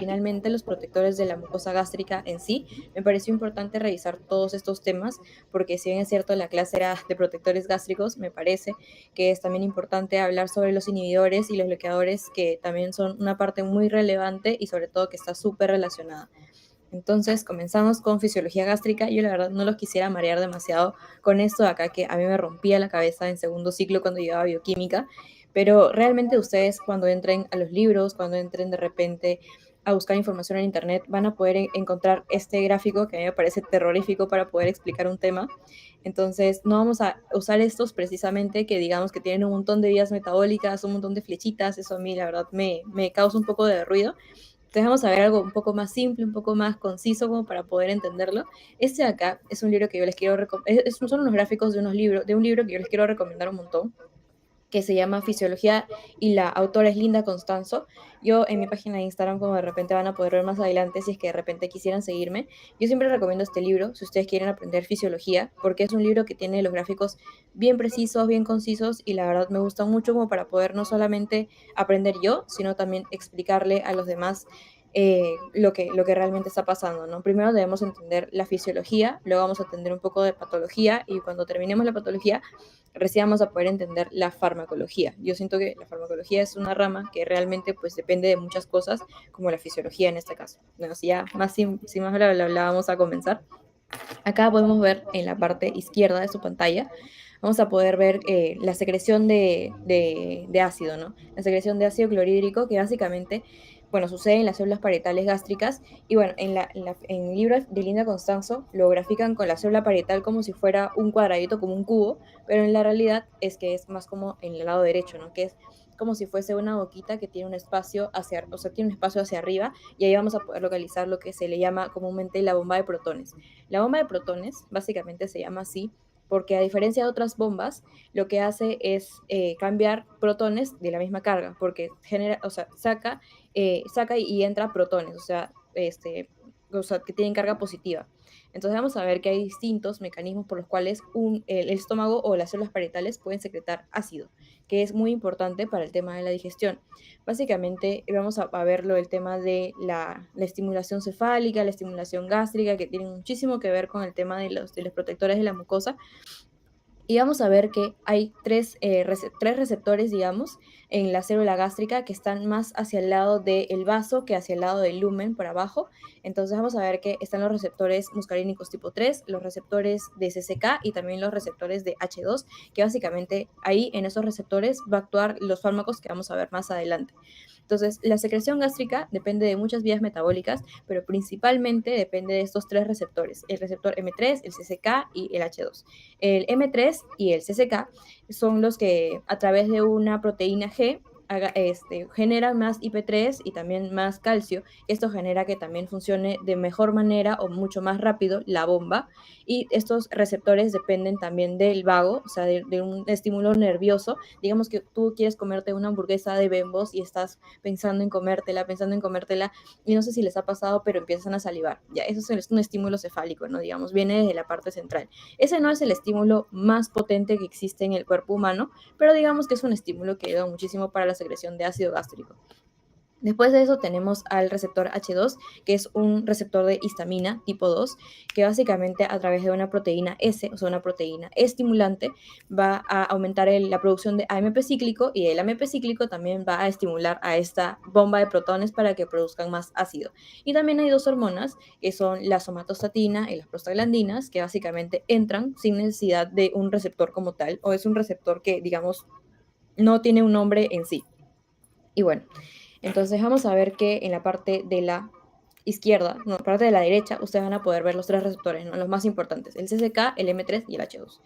finalmente los protectores de la mucosa gástrica en sí, me pareció importante revisar todos estos temas, porque si bien es cierto la clase era de protectores gástricos, me parece que es también importante hablar sobre los inhibidores y los bloqueadores, que también son una parte muy relevante y sobre todo que está súper relacionada. Entonces comenzamos con fisiología gástrica. Yo la verdad no los quisiera marear demasiado con esto de acá, que a mí me rompía la cabeza en segundo ciclo cuando llevaba bioquímica, pero realmente ustedes cuando entren a los libros, cuando entren de repente a buscar información en internet, van a poder encontrar este gráfico que a mí me parece terrorífico para poder explicar un tema. Entonces no vamos a usar estos precisamente, que digamos que tienen un montón de vías metabólicas, un montón de flechitas. Eso a mí la verdad me causa un poco de ruido. Entonces vamos a ver algo un poco más simple, un poco más conciso como para poder entenderlo. Este de acá es un libro que yo les quiero recomendar, son unos gráficos de, de un libro que yo les quiero recomendar un montón, que se llama Fisiología, y la autora es Linda Constanzo. Yo en mi página de Instagram, como de repente van a poder ver más adelante, si es que de repente quisieran seguirme, yo siempre recomiendo este libro si ustedes quieren aprender fisiología, porque es un libro que tiene los gráficos bien precisos, bien concisos, y la verdad me gusta mucho como para poder no solamente aprender yo, sino también explicarle a los demás lo que realmente está pasando, ¿no? Primero debemos entender la fisiología, luego vamos a entender un poco de patología, y cuando terminemos la patología recién vamos a poder entender la farmacología. Yo siento que la farmacología es una rama que realmente pues depende de muchas cosas, como la fisiología en este caso. Bueno, si ya más, sin más bla, bla, bla, vamos a comenzar. Acá podemos ver en la parte izquierda de su pantalla, vamos a poder ver la secreción de ácido, ¿no? La secreción de ácido clorhídrico, que básicamente, bueno, sucede en las células parietales gástricas. Y bueno, en el libro de Linda Constanzo lo grafican con la célula parietal como si fuera un cuadradito, como un cubo, pero en la realidad es que es más como en el lado derecho, ¿no? Que es como si fuese una boquita que tiene un espacio hacia, o sea, tiene un espacio hacia arriba, y ahí vamos a poder localizar lo que se le llama comúnmente la bomba de protones. La bomba de protones básicamente se llama así porque, a diferencia de otras bombas, lo que hace es cambiar protones de la misma carga, porque genera, o sea, saca y entra protones, o sea, que tienen carga positiva. Entonces vamos a ver que hay distintos mecanismos por los cuales el estómago o las células parietales pueden secretar ácido, que es muy importante para el tema de la digestión. Básicamente vamos a verlo el tema de la estimulación cefálica, la estimulación gástrica, que tienen muchísimo que ver con el tema de los protectores de la mucosa. Y vamos a ver que hay tres receptores, digamos, en la célula gástrica, que están más hacia el lado del vaso que hacia el lado del lumen, por abajo. Entonces vamos a ver que están los receptores muscarínicos tipo 3, los receptores de CCK y también los receptores de H2, que básicamente ahí en esos receptores va a actuar los fármacos que vamos a ver más adelante. Entonces, la secreción gástrica depende de muchas vías metabólicas, pero principalmente depende de estos tres receptores: el receptor M3, el CCK y el H2. El M3 y el CCK son los que, a través de una proteína G, generan más IP3 y también más calcio. Esto genera que también funcione de mejor manera o mucho más rápido la bomba. Y estos receptores dependen también del vago, o sea, de un estímulo nervioso. Digamos que tú quieres comerte una hamburguesa de Bembos y estás pensando en comértela, y no sé si les ha pasado, pero empiezan a salivar. Ya, eso es un estímulo cefálico, ¿no? Digamos, viene desde la parte central. Ese no es el estímulo más potente que existe en el cuerpo humano, pero digamos que es un estímulo que ayuda muchísimo para la secreción de ácido gástrico. Después de eso tenemos al receptor H2, que es un receptor de histamina tipo 2, que básicamente, a través de una proteína S, o sea, una proteína estimulante, va a aumentar la producción de AMP cíclico, y el AMP cíclico también va a estimular a esta bomba de protones para que produzcan más ácido. Y también hay dos hormonas, que son la somatostatina y las prostaglandinas, que básicamente entran sin necesidad de un receptor como tal, o es un receptor que, digamos, no tiene un nombre en sí. Y bueno, entonces vamos a ver que en la parte de la izquierda, no, la parte de la derecha, ustedes van a poder ver los tres receptores, ¿no? Los más importantes: el CCK, el M3 y el H2.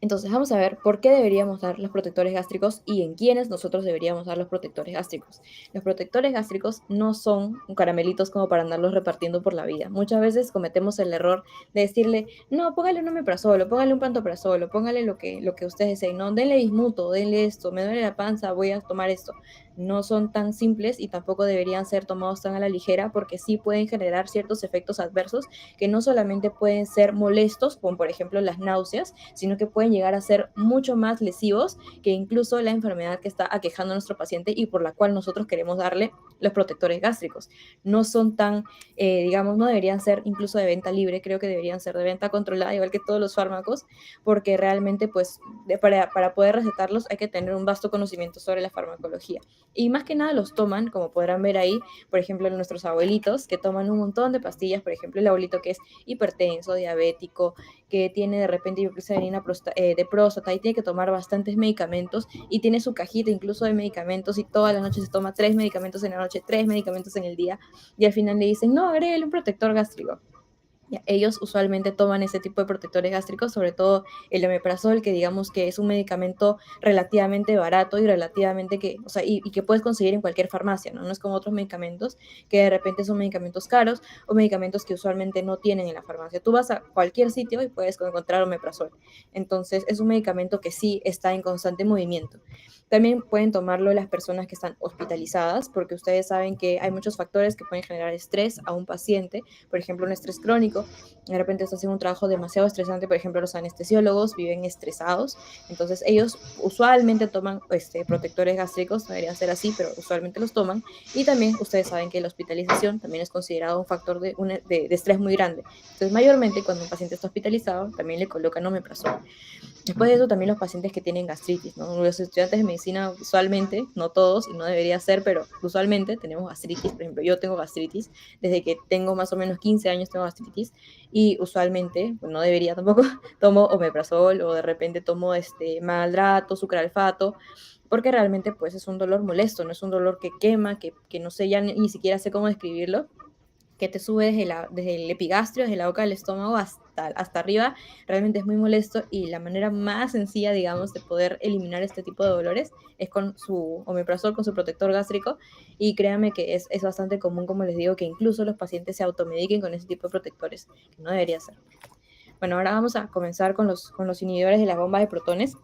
Entonces vamos a ver por qué deberíamos dar los protectores gástricos y en quiénes nosotros deberíamos dar los protectores gástricos. Los protectores gástricos no son caramelitos como para andarlos repartiendo por la vida. Muchas veces cometemos el error de decirle: no, póngale un omeprazolo, póngale un pantoprazolo, póngale lo que ustedes deseen, no, denle bismuto, denle esto, me duele la panza, voy a tomar esto. no son tan simples y tampoco deberían ser tomados tan a la ligera porque sí pueden generar ciertos efectos adversos que no solamente pueden ser molestos, como por ejemplo las náuseas, sino que pueden llegar a ser mucho más lesivos que incluso la enfermedad que está aquejando a nuestro paciente y por la cual nosotros queremos darle los protectores gástricos. No son tan, digamos, no deberían ser incluso de venta libre, creo que deberían ser de venta controlada, igual que todos los fármacos, porque realmente pues para poder recetarlos hay que tener un vasto conocimiento sobre la farmacología. Y más que nada los toman, como podrán ver ahí, por ejemplo, nuestros abuelitos que toman un montón de pastillas, por ejemplo, el abuelito que es hipertenso, diabético, que tiene de repente hiperglicemia de próstata y tiene que tomar bastantes medicamentos y tiene su cajita incluso de medicamentos y todas las noches se toma 3 medicamentos en la noche, 3 medicamentos en el día y al final le dicen, no, agréguele un protector gástrico. Ellos usualmente toman ese tipo de protectores gástricos, sobre todo el omeprazol, que digamos que es un medicamento relativamente barato y relativamente que, o sea, y que puedes conseguir en cualquier farmacia, ¿no? No es como otros medicamentos que de repente son medicamentos caros o medicamentos que usualmente no tienen en la farmacia. Tú vas a cualquier sitio y puedes encontrar omeprazol. Entonces, es un medicamento que sí está en constante movimiento. También pueden tomarlo las personas que están hospitalizadas, porque ustedes saben que hay muchos factores que pueden generar estrés a un paciente, por ejemplo, un estrés crónico. De repente estás haciendo un trabajo demasiado estresante, por ejemplo, los anestesiólogos viven estresados, entonces ellos usualmente toman protectores gástricos, no deberían ser así, pero usualmente los toman. Y también ustedes saben que la hospitalización también es considerado un factor de estrés muy grande. Entonces, mayormente cuando un paciente está hospitalizado, también le colocan omeprazol. Después de eso, también los pacientes que tienen gastritis, ¿no? Los estudiantes de medicina usualmente, no todos, y no debería ser, pero usualmente tenemos gastritis. Por ejemplo, yo tengo gastritis, desde que tengo más o menos 15 años tengo gastritis, y usualmente, pues no debería tampoco, tomo omeprazol o de repente tomo maldrato, sucralfato, porque realmente pues es un dolor molesto, no es un dolor que quema, que no sé, ya ni siquiera sé cómo describirlo, que te sube desde el epigastrio, desde la boca del estómago hasta arriba, realmente es muy molesto y la manera más sencilla, digamos, de poder eliminar este tipo de dolores es con su omeprazol, con su protector gástrico y créanme que es bastante común, como les digo, que incluso los pacientes se automediquen con ese tipo de protectores, que no debería ser. Bueno, ahora vamos a comenzar con los inhibidores de las bombas de protones.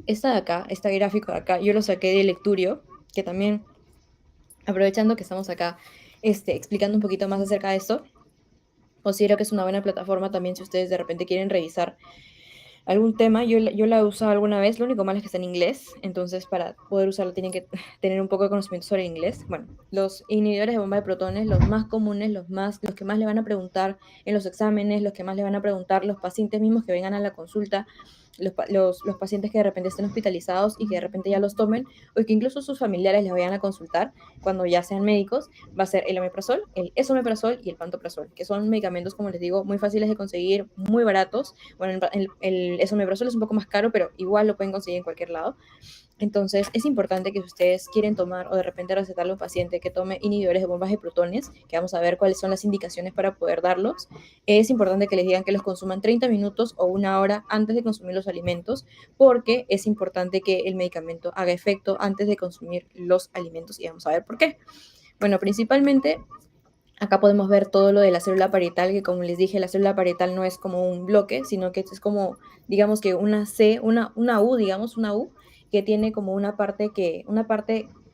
Esta de acá, este gráfico de acá, yo lo saqué de Lecturio, que también, aprovechando que estamos acá explicando un poquito más acerca de esto, considero que es una buena plataforma también si ustedes de repente quieren revisar algún tema. Yo la he usado alguna vez, lo único malo es que está en inglés, entonces para poder usarlo tienen que tener un poco de conocimiento sobre inglés. Bueno, los inhibidores de bomba de protones, los más comunes, los que más le van a preguntar en los exámenes, los que más le van a preguntar los pacientes mismos que vengan a la consulta, los pacientes que de repente estén hospitalizados y que de repente ya los tomen, o que incluso sus familiares les vayan a consultar cuando ya sean médicos, va a ser el omeprazol, el esomeprazol y el pantoprazol, que son medicamentos, como les digo, muy fáciles de conseguir, muy baratos. Bueno, el esomeprazol es un poco más caro, pero igual lo pueden conseguir en cualquier lado. Entonces, es importante que si ustedes quieren tomar o de repente recetarle a un paciente que tome inhibidores de bombas de protones, que vamos a ver cuáles son las indicaciones para poder darlos, es importante que les digan que los consuman 30 minutos o una hora antes de consumir los alimentos, porque es importante que el medicamento haga efecto antes de consumir los alimentos y vamos a ver por qué. Bueno, principalmente acá podemos ver todo lo de la célula parietal, que como les dije, la célula parietal no es como un bloque, sino que es como, digamos que una C, una U, digamos, una U, que tiene como una parte,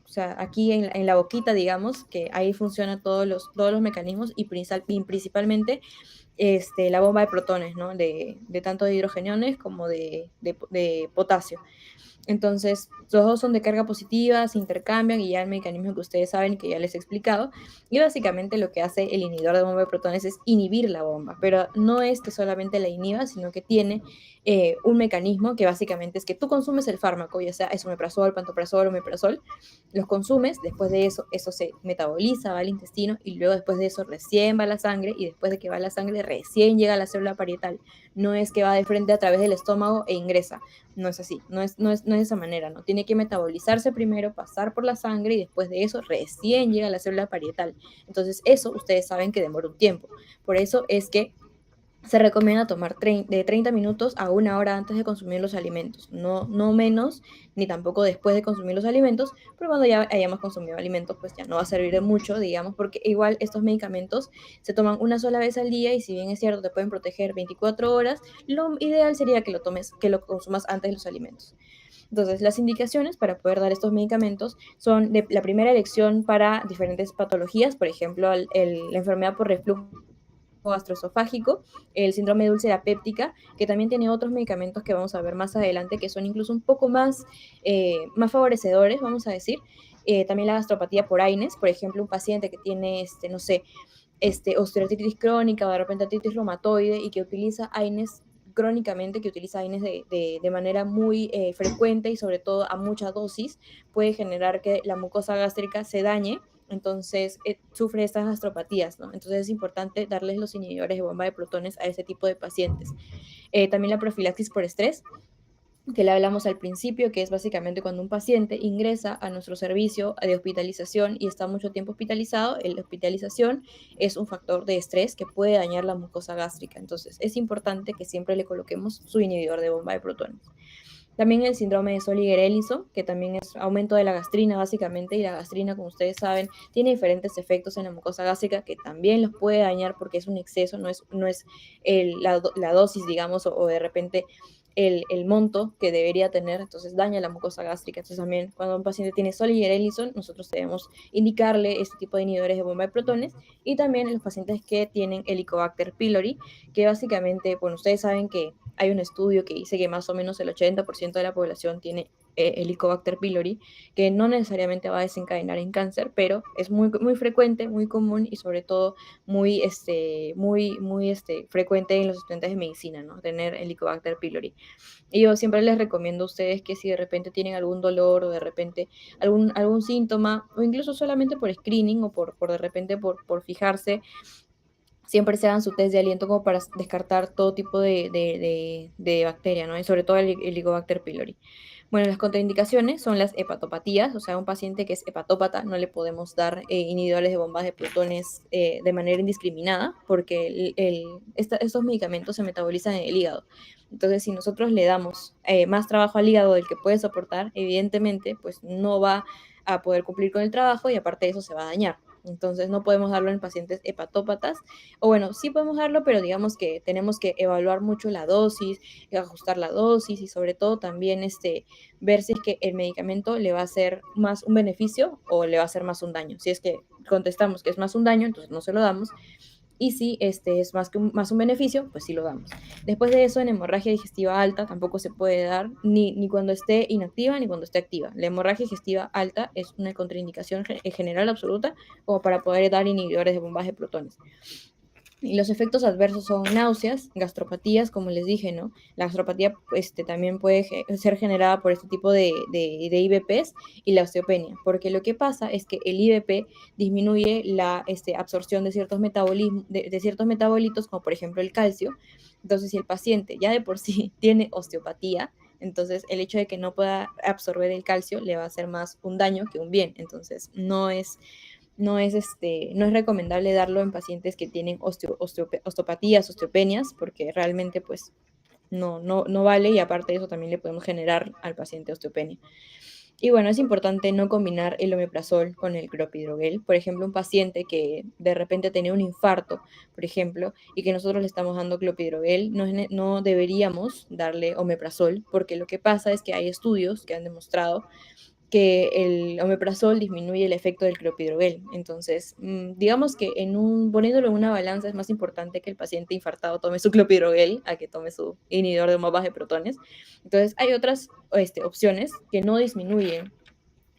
o sea, aquí en la boquita, digamos, que ahí funcionan todos los mecanismos y principalmente la bomba de protones, ¿no? De tanto de hidrogeniones como de potasio. Entonces, los dos son de carga positiva, se intercambian y ya el mecanismo que ustedes saben y que ya les he explicado. Y básicamente lo que hace el inhibidor de bomba de protones es inhibir la bomba, pero no es que solamente la inhiba, sino que tiene un mecanismo que básicamente es que tú consumes el fármaco, ya sea esomeprazol, pantoprazol o omeprazol, los consumes, después de eso se metaboliza, va al intestino y luego después de eso recién va a la sangre y después de que va a la sangre recién llega a la célula parietal. No es que va de frente a través del estómago e ingresa, no es así, no es de esa manera, ¿no? Tiene que metabolizarse primero, pasar por la sangre y después de eso recién llega a la célula parietal. Entonces eso ustedes saben que demora un tiempo. Por eso es que se recomienda tomar de 30 minutos a una hora antes de consumir los alimentos, no menos ni tampoco después de consumir los alimentos, pero cuando ya hayamos consumido alimentos pues ya no va a servir de mucho, digamos, porque igual estos medicamentos se toman una sola vez al día y si bien es cierto te pueden proteger 24 horas, lo ideal sería que lo consumas antes de los alimentos. Entonces, las indicaciones para poder dar estos medicamentos son de la primera elección para diferentes patologías, por ejemplo, la enfermedad por reflujo gastroesofágico, el síndrome de úlcera péptica, que también tiene otros medicamentos que vamos a ver más adelante, que son incluso un poco más favorecedores, vamos a decir. También la gastropatía por AINES, por ejemplo, un paciente que tiene, no sé, osteoartritis crónica o de repente artritis reumatoide y que utiliza AINES crónicamente, que utiliza AINES de manera muy frecuente y sobre todo a mucha dosis, puede generar que la mucosa gástrica se dañe, entonces sufre estas gastropatías, ¿no? Entonces es importante darles los inhibidores de bomba de protones a ese tipo de pacientes. También la profilaxis por estrés, que le hablamos al principio, que es básicamente cuando un paciente ingresa a nuestro servicio de hospitalización y está mucho tiempo hospitalizado, la hospitalización es un factor de estrés que puede dañar la mucosa gástrica. Entonces, es importante que siempre le coloquemos su inhibidor de bomba de protones. También el síndrome de Soliger-Ellison, que también es aumento de la gastrina básicamente, y la gastrina, como ustedes saben, tiene diferentes efectos en la mucosa gástrica que también los puede dañar porque es un exceso, no es la dosis, digamos, o de repente el monto que debería tener, entonces daña la mucosa gástrica. Entonces también cuando un paciente tiene Soliger-Ellison, nosotros debemos indicarle este tipo de inhibidores de bomba de protones, y también en los pacientes que tienen Helicobacter pylori, que básicamente, bueno, ustedes saben que hay un estudio que dice que más o menos el 80% de la población tiene Helicobacter pylori, que no necesariamente va a desencadenar en cáncer, pero es muy frecuente, muy común y sobre todo muy frecuente en los estudiantes de medicina, ¿no? Tener Helicobacter pylori. Y yo siempre les recomiendo a ustedes que si de repente tienen algún dolor o de repente algún síntoma, o incluso solamente por screening o por de repente por fijarse, siempre se hagan su test de aliento como para descartar todo tipo de bacteria, ¿no? Y sobre todo el Helicobacter pylori. Bueno, las contraindicaciones son las hepatopatías, o sea, un paciente que es hepatópata no le podemos dar inhibidores de bombas de protones de manera indiscriminada porque estos medicamentos se metabolizan en el hígado. Entonces, si nosotros le damos más trabajo al hígado del que puede soportar, evidentemente, pues no va a poder cumplir con el trabajo y aparte de eso se va a dañar. Entonces, no podemos darlo en pacientes hepatópatas, o bueno, sí podemos darlo, pero digamos que tenemos que evaluar mucho la dosis, ajustar la dosis y sobre todo también ver si es que el medicamento le va a hacer más un beneficio o le va a hacer más un daño. Si es que contestamos que es más un daño, entonces no se lo damos. Y si es más un beneficio, pues sí lo damos. Después de eso, en hemorragia digestiva alta tampoco se puede dar ni cuando esté inactiva ni cuando esté activa. La hemorragia digestiva alta es una contraindicación general absoluta como para poder dar inhibidores de bombas de protones. Y los efectos adversos son náuseas, gastropatías, como les dije, ¿no? La gastropatía también puede ser generada por este tipo de IBPs y la osteopenia, porque lo que pasa es que el IBP disminuye la absorción de ciertos, de ciertos metabolitos, como por ejemplo el calcio. Entonces, si el paciente ya de por sí tiene osteopatía, entonces el hecho de que no pueda absorber el calcio le va a hacer más un daño que un bien. Entonces, no es recomendable darlo en pacientes que tienen osteopatías, osteopenias, porque realmente pues no vale, y aparte de eso también le podemos generar al paciente osteopenia. Y bueno, es importante no combinar el omeprazol con el clopidogrel. Por ejemplo, un paciente que de repente tenía un infarto, por ejemplo, y que nosotros le estamos dando clopidogrel, no deberíamos darle omeprazol, porque lo que pasa es que hay estudios que han demostrado que el omeprazol disminuye el efecto del clopidogrel. Entonces, digamos que poniéndolo en una balanza es más importante que el paciente infartado tome su clopidogrel a que tome su inhibidor de bombas de protones. Entonces, hay otras opciones que no disminuyen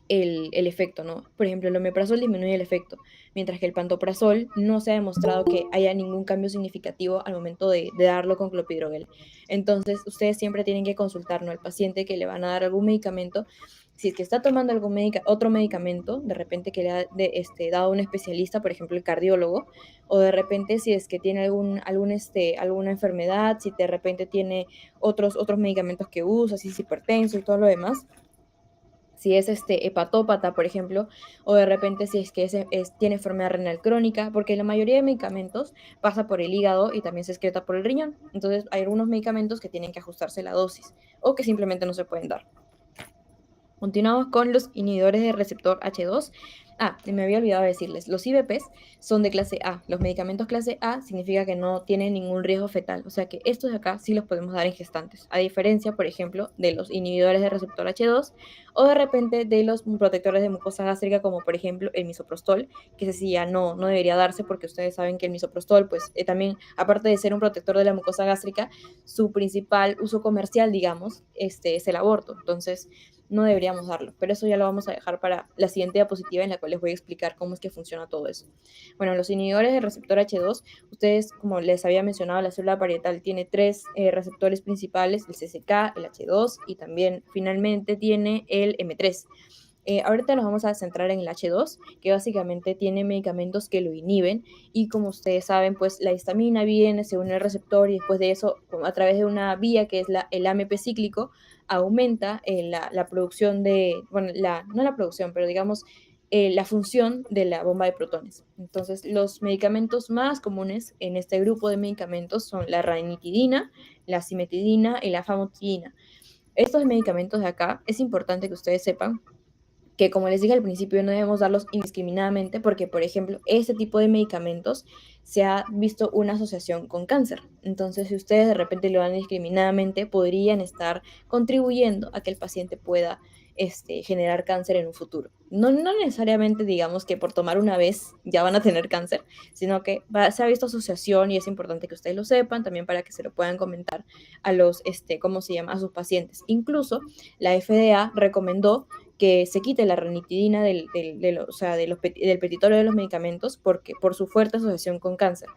el efecto, ¿no? Por ejemplo, el omeprazol disminuye el efecto, mientras que el pantoprazol no se ha demostrado que haya ningún cambio significativo al momento de darlo con clopidogrel. Entonces, ustedes siempre tienen que consultar, ¿no?, al paciente que le van a dar algún medicamento. Si es que está tomando otro medicamento, de repente que le ha dado un especialista, por ejemplo, el cardiólogo, o de repente si es que tiene alguna enfermedad, si de repente tiene otros medicamentos que usa, si es hipertenso y todo lo demás, si es hepatópata, por ejemplo, o de repente si es que tiene enfermedad renal crónica, porque la mayoría de medicamentos pasa por el hígado y también se excreta por el riñón. Entonces hay algunos medicamentos que tienen que ajustarse la dosis o que simplemente no se pueden dar. Continuamos con los inhibidores de receptor H2. Y me había olvidado decirles, los IVPs son de clase A. Los medicamentos clase A significa que no tienen ningún riesgo fetal, o sea que estos de acá sí los podemos dar en gestantes, a diferencia, por ejemplo, de los inhibidores de receptor H2 o de repente de los protectores de mucosa gástrica, como por ejemplo el misoprostol, que ese sí ya no debería darse porque ustedes saben que el misoprostol, pues también, aparte de ser un protector de la mucosa gástrica, su principal uso comercial, digamos, es el aborto. Entonces, no deberíamos darlo, pero eso ya lo vamos a dejar para la siguiente diapositiva en la cual les voy a explicar cómo es que funciona todo eso. Bueno, los inhibidores del receptor H2, ustedes, como les había mencionado, la célula parietal tiene tres receptores principales, el CCK, el H2 y también finalmente tiene el M3. Ahorita nos vamos a centrar en el H2, que básicamente tiene medicamentos que lo inhiben y como ustedes saben, pues la histamina viene, se une al receptor y después de eso, a través de una vía que es el AMP cíclico, aumenta la producción de, bueno, no la producción, pero digamos la función de la bomba de protones. Entonces, los medicamentos más comunes en este grupo de medicamentos son la ranitidina, la cimetidina y la famotidina. Estos medicamentos de acá es importante que ustedes sepan que como les dije al principio no debemos darlos indiscriminadamente porque, por ejemplo, este tipo de medicamentos se ha visto una asociación con cáncer. Entonces, si ustedes de repente lo dan indiscriminadamente, podrían estar contribuyendo a que el paciente pueda generar cáncer en un futuro. No necesariamente digamos que por tomar una vez ya van a tener cáncer, sino que se ha visto asociación y es importante que ustedes lo sepan también para que se lo puedan comentar a los, ¿cómo se llama? A sus pacientes. Incluso la FDA recomendó que se quite la ranitidina del petitorio de los medicamentos porque, por su fuerte asociación con cáncer.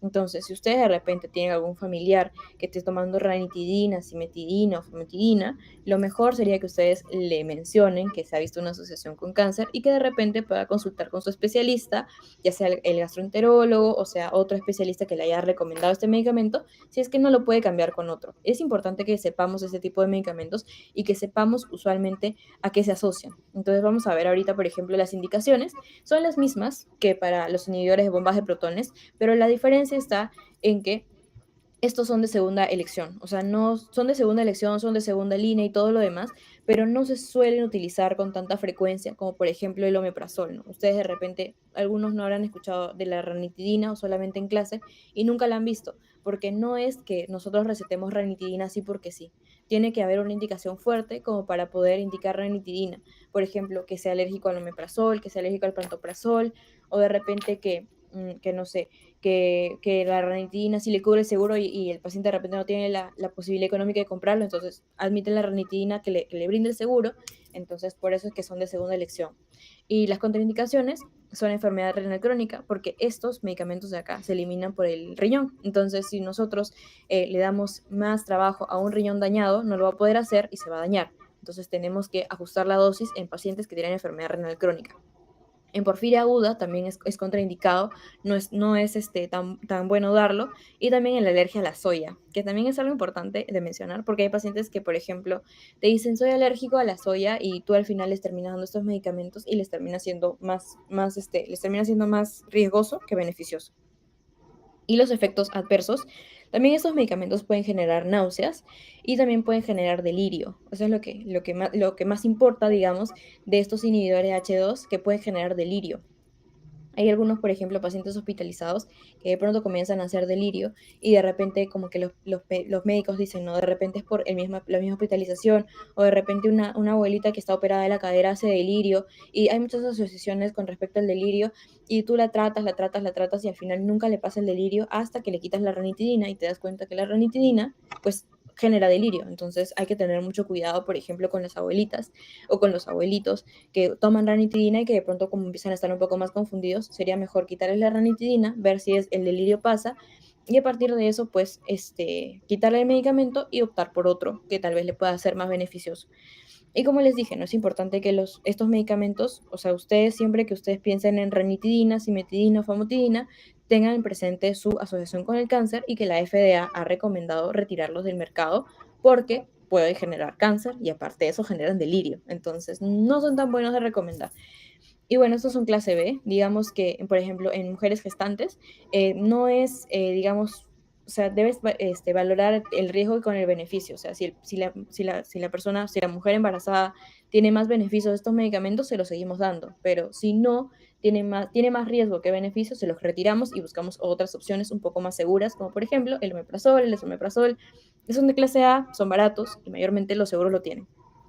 Entonces, si ustedes de repente tienen algún familiar que esté tomando ranitidina, cimetidina o famotidina, lo mejor sería que ustedes le mencionen que se ha visto una asociación con cáncer y que de repente pueda consultar con su especialista, ya sea el gastroenterólogo o sea otro especialista que le haya recomendado este medicamento, si es que no lo puede cambiar con otro. Es importante que sepamos este tipo de medicamentos y que sepamos usualmente a qué se asocian. Entonces vamos a ver ahorita, por ejemplo, las indicaciones son las mismas que para los inhibidores de bombas de protones, pero la diferencia está en que estos son de segunda elección, o sea, no son de segunda elección, son de segunda línea y todo lo demás, pero no se suelen utilizar con tanta frecuencia como por ejemplo el omeprazol, ¿no? Ustedes de repente, algunos no habrán escuchado de la ranitidina o solamente en clase y nunca la han visto, porque no es que nosotros recetemos ranitidina así porque sí, tiene que haber una indicación fuerte como para poder indicar ranitidina, por ejemplo, que sea alérgico al omeprazol, que sea alérgico al pantoprazol, o de repente que no sé, que la ranitidina sí le cubre el seguro y el paciente de repente no tiene la posibilidad económica de comprarlo, entonces admiten la ranitidina que le brinde el seguro, entonces por eso es que son de segunda elección. Y las contraindicaciones son enfermedad renal crónica, porque estos medicamentos de acá se eliminan por el riñón, entonces si nosotros le damos más trabajo a un riñón dañado, no lo va a poder hacer y se va a dañar. Entonces tenemos que ajustar la dosis en pacientes que tienen enfermedad renal crónica. En porfiria aguda también es contraindicado, no es tan bueno darlo, y también en la alergia a la soya, que también es algo importante de mencionar, porque hay pacientes que, por ejemplo, te dicen soy alérgico a la soya y tú al final les terminas dando estos medicamentos y les termina siendo más riesgoso que beneficioso. Y los efectos adversos, también estos medicamentos pueden generar náuseas y también pueden generar delirio. Eso es lo que más importa, digamos, de estos inhibidores de H2 que pueden generar delirio. Hay algunos, por ejemplo, pacientes hospitalizados que de pronto comienzan a hacer delirio y de repente como que los médicos dicen, no, de repente es por la misma hospitalización o de repente una abuelita que está operada de la cadera hace delirio y hay muchas asociaciones con respecto al delirio y tú la tratas y al final nunca le pasa el delirio hasta que le quitas la ranitidina y te das cuenta que la ranitidina pues genera delirio. Entonces hay que tener mucho cuidado, por ejemplo, con las abuelitas o con los abuelitos que toman ranitidina y que de pronto como empiezan a estar un poco más confundidos, sería mejor quitarles la ranitidina, ver si el delirio pasa y a partir de eso, pues, quitarle el medicamento y optar por otro que tal vez le pueda ser más beneficioso. Y como les dije, no es importante que estos medicamentos, o sea, ustedes siempre que ustedes piensen en ranitidina, cimetidina o famotidina, tengan presente su asociación con el cáncer y que la FDA ha recomendado retirarlos del mercado porque pueden generar cáncer y aparte de eso generan delirio. Entonces, no son tan buenos de recomendar. Y bueno, estos son clase B. Digamos que, por ejemplo, en mujeres gestantes, no es, digamos, o sea, debes valorar el riesgo con el beneficio. O sea, si la mujer embarazada tiene más beneficios de estos medicamentos, se los seguimos dando. Pero si no, tiene más riesgo que beneficio, se los retiramos y buscamos otras opciones un poco más seguras, como por ejemplo el omeprazol, el esomeprazol. Son de clase A, son baratos y mayormente los seguros lo tienen.